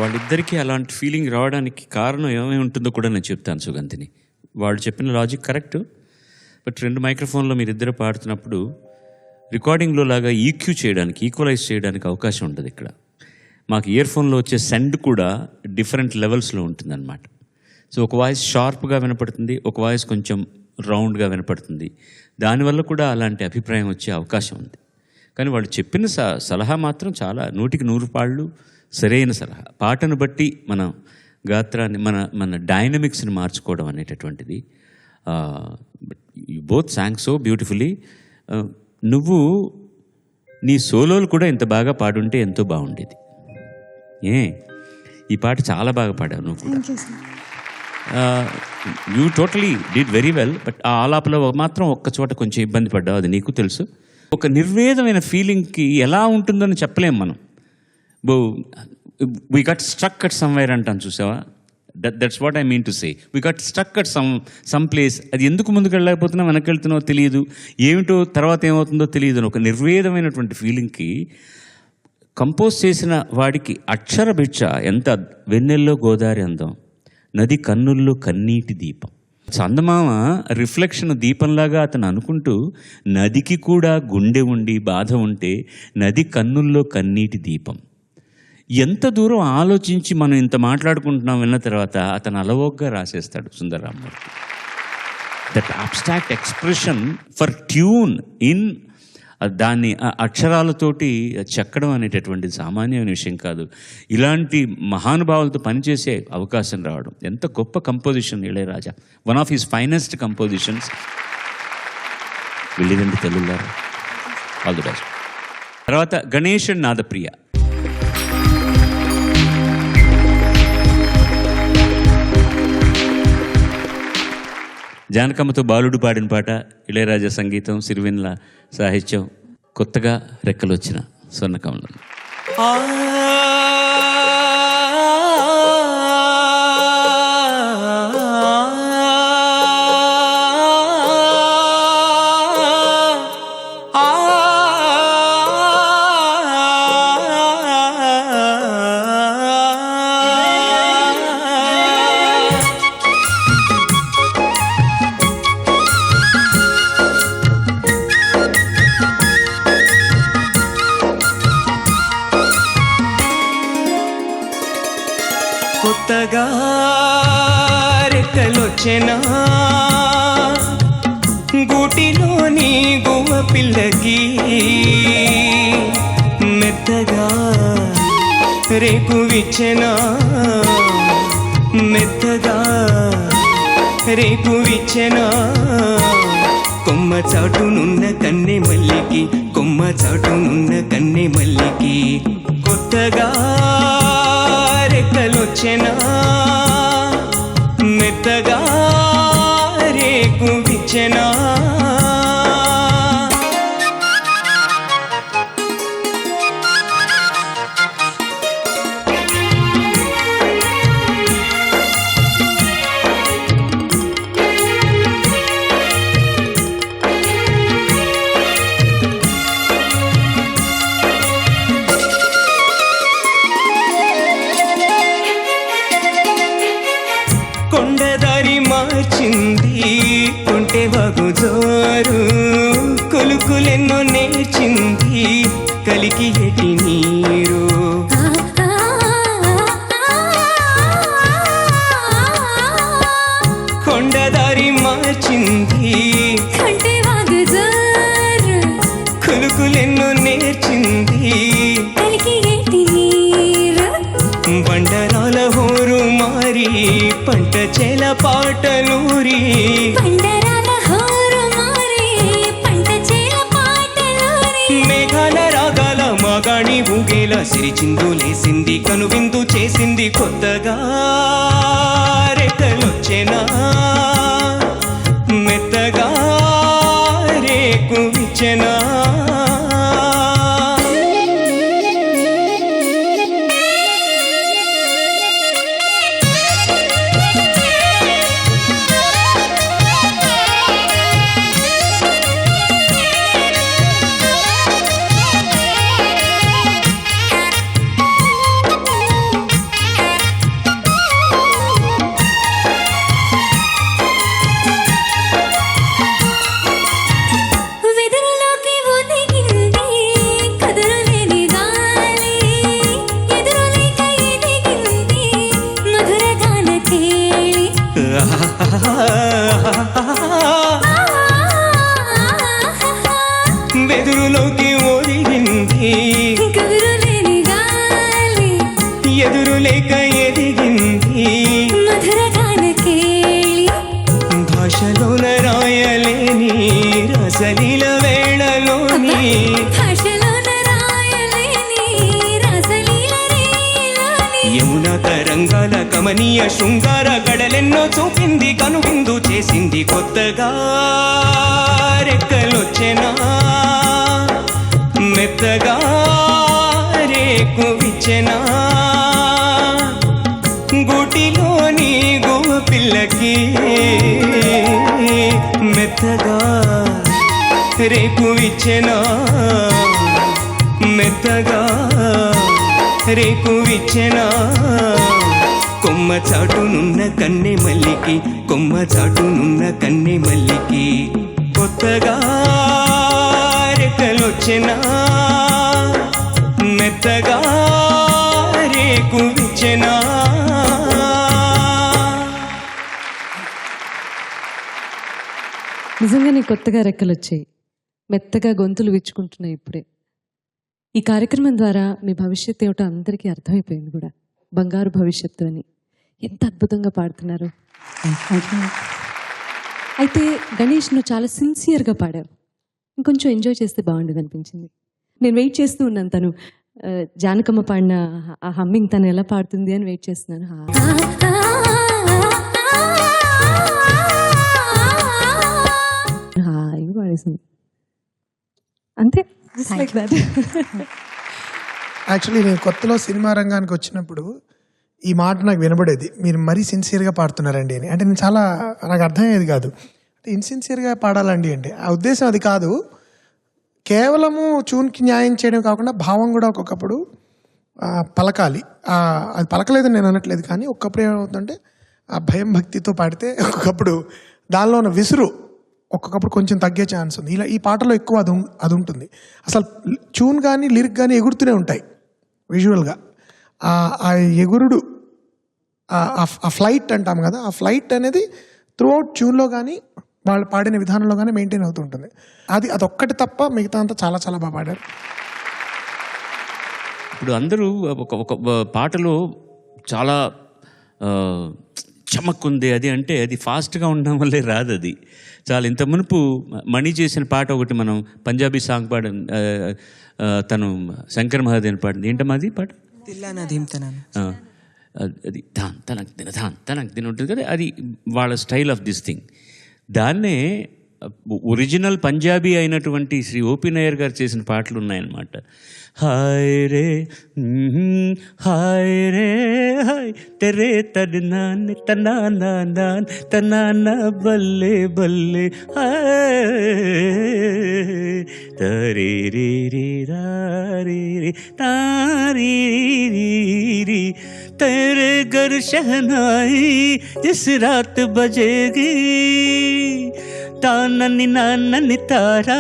వాళ్ళిద్దరికీ అలాంటి ఫీలింగ్ రావడానికి కారణం ఏమై ఉంటుందో కూడా నేను చెప్తాను సుగంధిని. వాళ్ళు చెప్పిన లాజిక్ కరెక్ట్. బట్ 2 మైక్రోఫోన్లో మీరిద్దరు పాడుతున్నప్పుడు రికార్డింగ్లో లాగా ఈక్యూ చేయడానికి, ఈక్వలైజ్ చేయడానికి అవకాశం ఉంటుంది. ఇక్కడ మాకు ఇయర్ ఫోన్లో వచ్చే సౌండ్ కూడా డిఫరెంట్ లెవెల్స్లో ఉంటుందన్నమాట. సో ఒక వాయిస్ షార్ప్గా వినపడుతుంది, ఒక వాయిస్ కొంచెం రౌండ్గా వినపడుతుంది. దానివల్ల కూడా అలాంటి అభిప్రాయం వచ్చే అవకాశం ఉంది. కానీ వాళ్ళు చెప్పిన సలహా మాత్రం చాలా 100కి 100 పాళ్ళు సరైన సలహా. పాటను బట్టి మన గాత్రాన్ని, మన డైనమిక్స్ని మార్చుకోవడం అనేటటువంటిది. You both song so beautifully. నువ్వు నీ సోలోలు కూడా ఇంత బాగా పాడుంటే ఎంతో బాగుండేది. ఈ పాట చాలా బాగా పాడావు నువ్వు కూడా. You totally did very well. But ఆ ఆలాపలో మాత్రం ఒక్క చోట కొంచెం ఇబ్బంది పడ్డావు, అది నీకు తెలుసు. ఒక నిర్వేదమైన ఫీలింగ్కి ఎలా ఉంటుందని చెప్పలేం మనం. We got struck at somewhere అంటాను, చూసావా? That's what I mean to say. We got struck at some place. అది ఎందుకు ముందుకు వెళ్ళలేకపోతున్నా, వెనక్కి వెళ్తున్నావో తెలియదు, ఏమిటో తర్వాత ఏమవుతుందో తెలియదు అని ఒక నిర్వేదమైనటువంటి ఫీలింగ్కి కంపోజ్ చేసిన వాడికి అక్షర భిక్ష ఎంత వెన్నెల్లో గోదారి అందం, నది కన్నుల్లో కన్నీటి దీపం. చందమామ రిఫ్లెక్షన్ దీపంలాగా అతను అనుకుంటూ, నదికి కూడా గుండె ఉండి బాధ ఉంటే నది కన్నుల్లో కన్నీటి దీపం. ఎంత దూరం ఆలోచించి మనం ఇంత మాట్లాడుకుంటున్నాం విన్న తర్వాత అతను అలవోగ్గా రాసేస్తాడు Sundararamurthy. That abstract expression for tune in, దాన్ని అక్షరాలతోటి చెక్కడం అనేటటువంటిది సామాన్యమైన విషయం కాదు. ఇలాంటి మహానుభావులతో పనిచేసే అవకాశం రావడం ఎంత గొప్ప composition. Ilaiyaraaja one of his finest compositions. వెళ్ళిరండి తెలుగులారా, ఆల్ ది బెస్ట్. తర్వాత గణేష్ అండ్ నాదప్రియ. జానకమ్మతో బాలుడు పాడిన పాట, ఇళయరాజా సంగీతం, సిరివెన్నెల సాహిత్యం, కొత్తగా రెక్కలు వచ్చిన స్వర్ణకమలం.
కొత్తగా రెక్కలొచ్చెనా గూటిలోని గువ్వ పిల్లకి, మెత్తగా రేపు విచ్చెనా, మెత్తగా రేపు విచ్చెనా. కొమ్మ చాటునున్న కన్నె మల్లికి, కొమ్మ చాటునున్న కన్నె మల్లికి, కొత్తగా రెక్కలొచ్చెనా, మెత్తగా రేకు విచ్చెనా. కొండదారి మార్చింది కొంటె వగు జోరు కులుకులెన్నో నేర్చింది కలికి ఎటి నీరు కొండదారి మార్చింది
కంటే వాగుజారు
కులుకులెన్నో నేర్చింది
కలికి ఏటి నీరు
బండరాల హోరు మారి పంట చేల పాటలూరి
పండరాల హోరు మారి పంట చేల పాటలూరి
మేఘాల రాగాల మాగాణి ఊగేల సిరిచిందులేసింది కనువిందు చేసింది కొత్తగా రెక్కలొచ్చెనా మెత్తగా రేకు విచ్చెనా
వెదరులోకి ఒదిగింది కదలలేని గాలి ఎదురులేక ఎదిగింది మధుర గాన కేళి
వెదురులోకి ఒదిగింది
కదలలేని గాలి
ఎదురులేక ఎదిగింది
మధుర గాన కేళి
భాషలోన రాయలేని రసలీల వేళలోని
భాషలోన రాయలేని రసలీల రేలోని
యమున తరంగాల కమనీయ శృంగార గడలెన్నో చూపింది కనువిందు చేసింది కొత్తగా రెక్కలొచ్చెనా మెత్తగా రేకు విచ్చెనా గూటిలోని గోవ పిల్లకి మెత్తగా రేకు విచ్చెనా మెత్తగా రేకు విచ్చెనా కొమ్మ చాటునున్న కన్నె మల్లికి కొమ్మ చాటునున్న కన్నె మల్లికి కొత్తగా రెక్కలొచ్చెనా మెత్తగా రేకు విచ్చెనా
నిజంగానే కొత్తగా రెక్కలు వచ్చాయి, మెత్తగా గొంతులు విచ్చుకుంటున్నాయి ఇప్పుడే. ఈ కార్యక్రమం ద్వారా మీ భవిష్యత్తు ఏమిటో అందరికీ అర్థమైపోయింది కూడా, బంగారు భవిష్యత్తు అని. ఎంత అద్భుతంగా పాడుతున్నారు. అయితే గణేష్, నువ్వు చాలా సిన్సియర్గా పాడావు. ఇంకొంచెం ఎంజాయ్ చేస్తే బాగుండేది అనిపించింది. నేను వెయిట్ చేస్తూ ఉన్నాను, తను జానకమ్మ పాడిన ఆ హమ్మింగ్ తను ఎలా పాడుతుంది అని వెయిట్ చేస్తున్నాను. హాయిగా పాడేసింది అంతే. Like that.
యాక్చువల్లీ నేను కొత్తలో సినిమా రంగానికి వచ్చినప్పుడు ఈ మాట నాకు వినబడేది, మీరు మరీ సిన్సియర్గా పాడుతున్నారండి అని. అంటే నేను చాలా, నాకు అర్థమయ్యేది కాదు, అంటే ఇన్సిన్సియర్గా పాడాలండి అంటే. ఆ ఉద్దేశం అది కాదు, కేవలము ట్యూన్కి న్యాయం చేయడం కాకుండా భావం కూడా ఒక్కొక్కప్పుడు పలకాలి. అది పలకలేదని నేను అనట్లేదు, కానీ ఒక్కప్పుడు ఏమవుతుందంటే ఆ భయం భక్తితో పాడితే ఒక్కొక్కప్పుడు దానిలో ఉన్న విసురు ఒక్కొక్కప్పుడు కొంచెం తగ్గే ఛాన్స్ ఉంది. ఇలా ఈ పాటలో ఎక్కువ అది ఉంటుంది. అసలు ట్యూన్ కానీ లిరిక్ కానీ ఎగురుతూనే ఉంటాయి విజువల్గా. ఆ ఎగురుడు, ఆ ఫ్లైట్ అంటాం కదా, ఆ ఫ్లైట్ అనేది త్రూ అవుట్ ట్యూన్లో కానీ వాళ్ళు పాడిన విధానంలో కానీ మెయింటైన్ అవుతూ ఉంటుంది. అదొక్కటి తప్ప మిగతా అంతా చాలా చాలా బాగా పాడారు.
ఇప్పుడు అందరూ ఒక పాటలో చాలా చమక్కుంది అది అంటే అది ఫాస్ట్గా ఉండడం వల్లే రాదు. అది చాలా ఇంత మునుపు మణి చేసిన పాట ఒకటి మనం పంజాబీ సాంగ్ తను శంకర్ మహాదేవన్ పాడింది. ఏంటమ్మా అది పాట? అది ధాన్ తనకు తిన ఉంటుంది కదా, అది వాళ్ళ స్టైల్ ఆఫ్ దిస్ థింగ్. దాన్నే ఒరిజినల్ పంజాబీ అయినటువంటి శ్రీ ఓపీ నాయర్ గారు చేసిన పాటలు ఉన్నాయన్నమాట. హాయ్ రే హాయ్ రే హాయ్ తెరే తన్నాన్ తన్నాన్ తన్నాన బల్లే బల్లే హాయ్ తరే రే రే రే రే తారీ రీ तेरे घर शहनाई जिस रात बजेगी ताननी नाननी तारा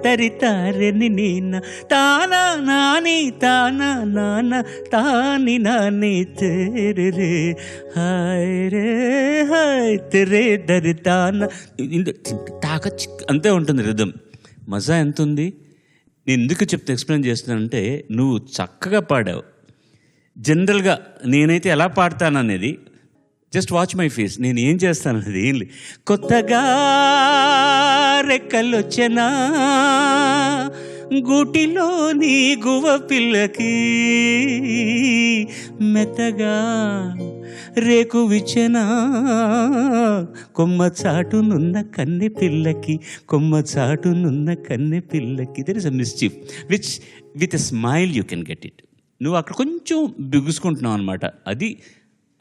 तरी तारे नीना ताना नानी ताना नाना तानी नानी तेरे रे हाय तेरे दर ताना తాక అంతే ఉంటుంది రిథం. మజా ఎంత ఉంది. నేను ఎందుకు చెప్తే ఎక్స్ప్లెయిన్ చేస్తున్నానంటే నువ్వు చక్కగా పాడావు. జనరల్గా నేనైతే ఎలా పాడతాననేది జస్ట్ వాచ్ మై ఫేస్, నేను ఏం చేస్తాననేది ఏం లేదు. కొత్తగా రెక్కలొచ్చనా గూటిలోని గువ్వ పిల్లకి మెత్తగా రేకు విచ్చనా కొమ్మ చాటునున్న కన్నె పిల్లకి కొమ్మ చాటునున్న కన్నె పిల్లకి. There is a mischief which with a smile you can get it. నువ్వు అక్కడ కొంచెం బిగుసుకుంటున్నావు అనమాట. అది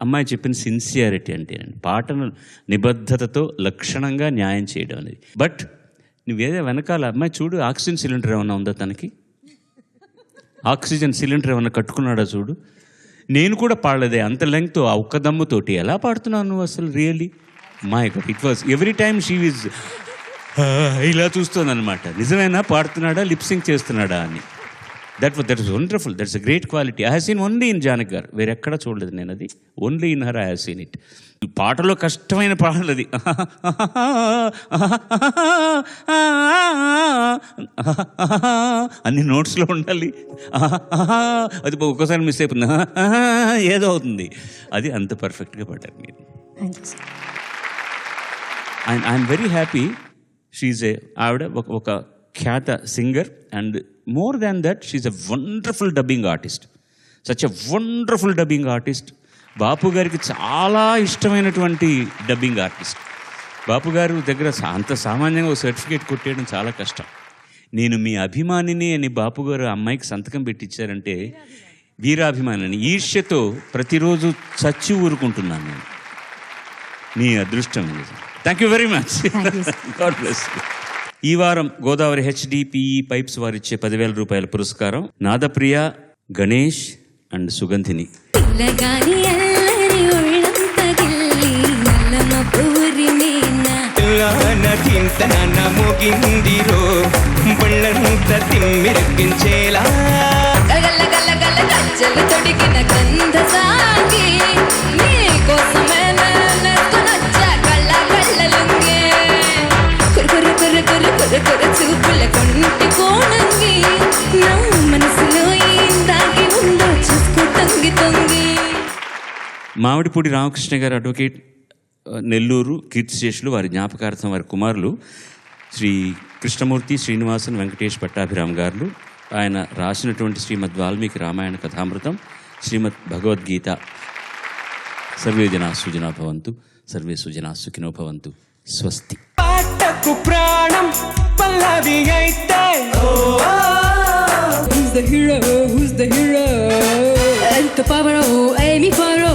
అమ్మాయి చెప్పిన సిన్సియారిటీ అంటే పాటను నిబద్ధతతో లక్షణంగా న్యాయం చేయడం అనేది. బట్ నువ్వేదో వెనకాల అమ్మాయి చూడు, ఆక్సిజన్ సిలిండర్ ఏమన్నా ఉందా తనకి? ఆక్సిజన్ సిలిండర్ ఏమన్నా కట్టుకున్నాడా చూడు. నేను కూడా పాడలేదే అంత లెంగ్త్ ఆ ఒక్క దమ్ముతోటి. ఎలా పాడుతున్నావు నువ్వు అసలు? Really my God, it was every time she is ఇలా చూస్తుంది అనమాట. నిజమేనా పాడుతున్నాడా లిప్సింగ్ చేస్తున్నాడా అని. That is wonderful. That's a great quality. I have seen only in Janaki గారు, వేరెక్కడా చూడలేదు నేను అది. Only in her I have seen it. పాటలో కష్టమైన పాటలు అది. అన్ని నోట్స్లో ఉండాలి. అది ఒక్కోసారి మిస్ అయిపోతుంది, ఏదో అవుతుంది. అది అంత పర్ఫెక్ట్గా పాడారు మీరు. I'm very happy. షీఈ్ ఆవిడ ఒక ఖ్యాత singer and more than that she's a wonderful dubbing artist. Such a wonderful dubbing artist. Bapu గారికి చాలా ఇష్టమైనటువంటి డబ్బింగ్ ఆర్టిస్ట్. బాపు గారు దగ్గర అంత సామాన్యంగా ఒక సర్టిఫికేట్ కొట్టేయడం చాలా కష్టం. నేను మీ అభిమానిని అని బాపు గారు అమ్మాయికి సంతకం పెట్టించారంటే వీరాభిమానిని ఈర్ష్యతో ప్రతిరోజు చచ్చి ఊరుకుంటున్నాను నేను. మీ అదృష్టం. Thank you very much. God bless you. ఈ వారం గోదావరి హెచ్డిపిఈ పైప్స్ వారిచ్చే 10,000 రూపాయల పురస్కారం నాదప్రియ, గణేష్ అండ్ సుగంధిని.
మోగిందిరో బళ్ళంత తిమ్మిరకించేలా
తొడిగిన గంధ సాగి నీ కోసమే కళ్ళ కళ్ళలుంగే కురు కురు కురు కురు కురు చూపుల కొంటి కోణంగి నా మనసులో ఏం దాగి ఉందో చూసుకో తొంగి తొంగి.
మామిడిపూడి రామకృష్ణ గారు అడ్వకేట్, నెల్లూరు, కీర్తిశేషులు. వారి జ్ఞాపకార్థం వారి కుమారులు శ్రీ కృష్ణమూర్తి, శ్రీనివాసన్, వెంకటేష్ పట్టాభిరామ్ గారు. ఆయన రాసినటువంటి శ్రీమద్ వాల్మీకి రామాయణ కథామృతం, శ్రీమద్ భగవద్గీత. సర్వే జనా సుజనా భవంతు, సర్వే సుజనా సుఖినో భవంతు. స్వస్తి.
పాటకు ప్రాణం పల్లవి అయితే
Who's the hero? Who's the hero? ఎంత పవరో ఏమి పవరో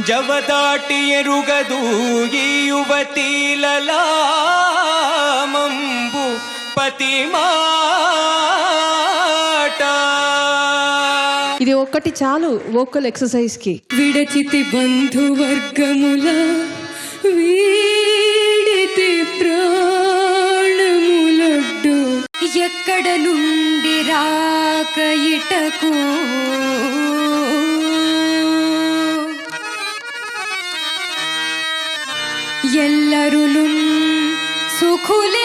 జవదాటి ఎరుగదు ఈ యువతీలలామంబు పతి మాట.
ఇది ఒక్కటి చాలు వోకల్ ఎక్సర్సైజ్ కి.
విడచితి బంధువర్గముల వీడితి ప్రాణములడ్డు ఎక్కడ నుండి రాక ఇటకు ఎల్లరులు సుఖులే